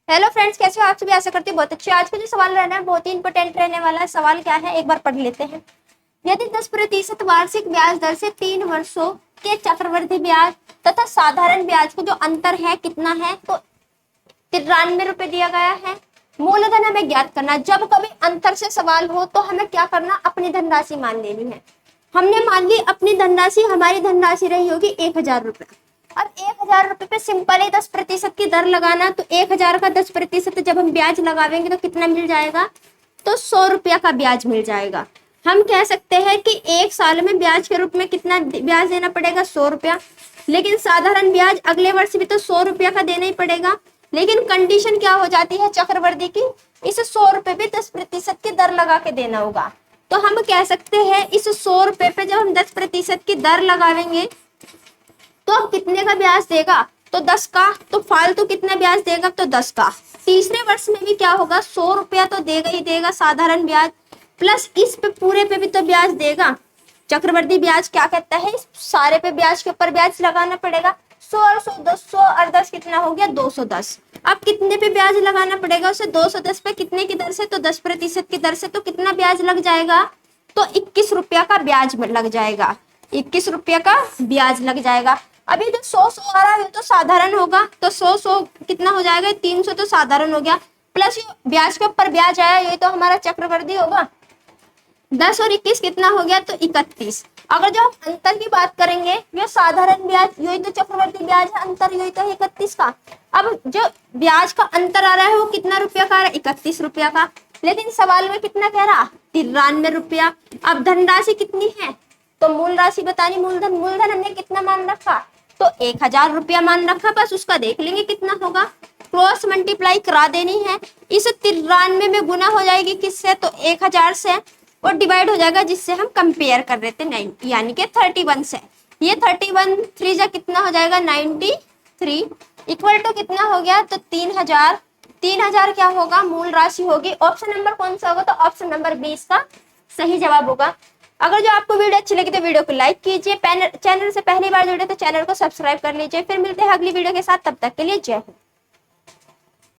Hello friends, कैसे हो आप सभी। आशा करती हूँ बहुत अच्छे। आज का जो सवाल रहना है बहुत ही इंपॉर्टेंट रहने वाला है। सवाल क्या है, एक बार पढ़ लेते हैं। यदि 10% वार्षिक ब्याज दर से 3 वर्षों के चक्रवृद्धि ब्याज तथा साधारण ब्याज का जो अंतर है कितना है, तो 93 रुपए दिया गया है। मूलधन हमें ज्ञात करना। जब कभी अंतर से सवाल हो तो हमें क्या करना, अपनी धनराशि मान लेनी है। हमने मान ली अपनी धनराशि, हमारी धनराशि रही होगी 1000 रुपए। अब 1000 रुपए पे सिंपल ही 10% की दर लगाना। तो 1000 का 10% जब हम ब्याज लगावेंगे तो कितना मिल जाएगा, तो 100 रुपया का ब्याज मिल जाएगा। हम कह सकते हैं कि एक साल में ब्याज के रूप में कितना ब्याज देना पड़ेगा, 100 रुपया। लेकिन साधारण ब्याज अगले वर्ष भी तो 100 रुपया का देना ही पड़ेगा। लेकिन कंडीशन क्या हो जाती है चक्रवृद्धि की, इस 100 रुपए पे 10% की दर लगा के देना होगा। तो हम कह सकते हैं इस 100 रुपए पे जब हम 10% की दर लगावेंगे तो अब कितने का ब्याज देगा, तो 10 का। तो फालतू कितना ब्याज देगा, तो 10 का। तीसरे वर्ष में भी क्या होगा, 100 रुपया तो देगा ही देगा साधारण ब्याज, प्लस इस पे पूरे पे भी तो ब्याज देगा। चक्रवृद्धि ब्याज क्या कहता है, सारे पे ब्याज के ऊपर ब्याज लगाना पड़ेगा। 100 और 100, 200 और 10 कितना हो गया, 210। अब कितने पे ब्याज लगाना पड़ेगा उसे, 210 पे कितने की दर से, तो 10% की दर से। तो कितना ब्याज लग जाएगा, तो 21 रुपया का ब्याज लग जाएगा। 21 रुपया का ब्याज लग जाएगा। अभी जो 100 आ रहा है तो साधारण होगा, तो 100 कितना हो जाएगा, 300 तो साधारण हो गया, प्लस ये ब्याज के ऊपर ब्याज आया, ये तो हमारा चक्रवृद्धि होगा। 10 और 21 कितना हो गया, तो 31। अगर जो हम अंतर की बात करेंगे, ये साधारण ब्याज यही तो चक्रवृद्धि ब्याज है, अंतर यही तो 31 का। अब जो ब्याज का अंतर आ रहा है वो कितना रुपया का आ रहा है, 31 रुपया का। लेकिन सवाल में कितना कह रहा, 93 रुपया। अब धनराशि कितनी है, तो मूल राशि बतानी। मूलधन हमने कितना मान रखा, तो 1000 रुपया मान रखा। बस उसका देख लेंगे कितना होगा, क्रॉस मल्टीप्लाई करा देनी है। इस 93 में गुना हो जाएगी किससे, तो 1000 से, और डिवाइड हो जाएगा जिससे हम कंपेयर कर रहे थे 9 यानी कि 31 से। ये 31 3 जा कितना हो जाएगा, 93 इक्वल टू कितना हो गया, तो 3000। 3000 क्या होगा, मूल राशि होगी। ऑप्शन नंबर कौन सा होगा, तो ऑप्शन नंबर 20 का सही जवाब होगा। अगर जो आपको वीडियो अच्छी लगी तो वीडियो को लाइक कीजिए। चैनल से पहली बार जुड़े तो चैनल को सब्सक्राइब कर लीजिए। फिर मिलते हैं अगली वीडियो के साथ, तब तक के लिए जय हिंद।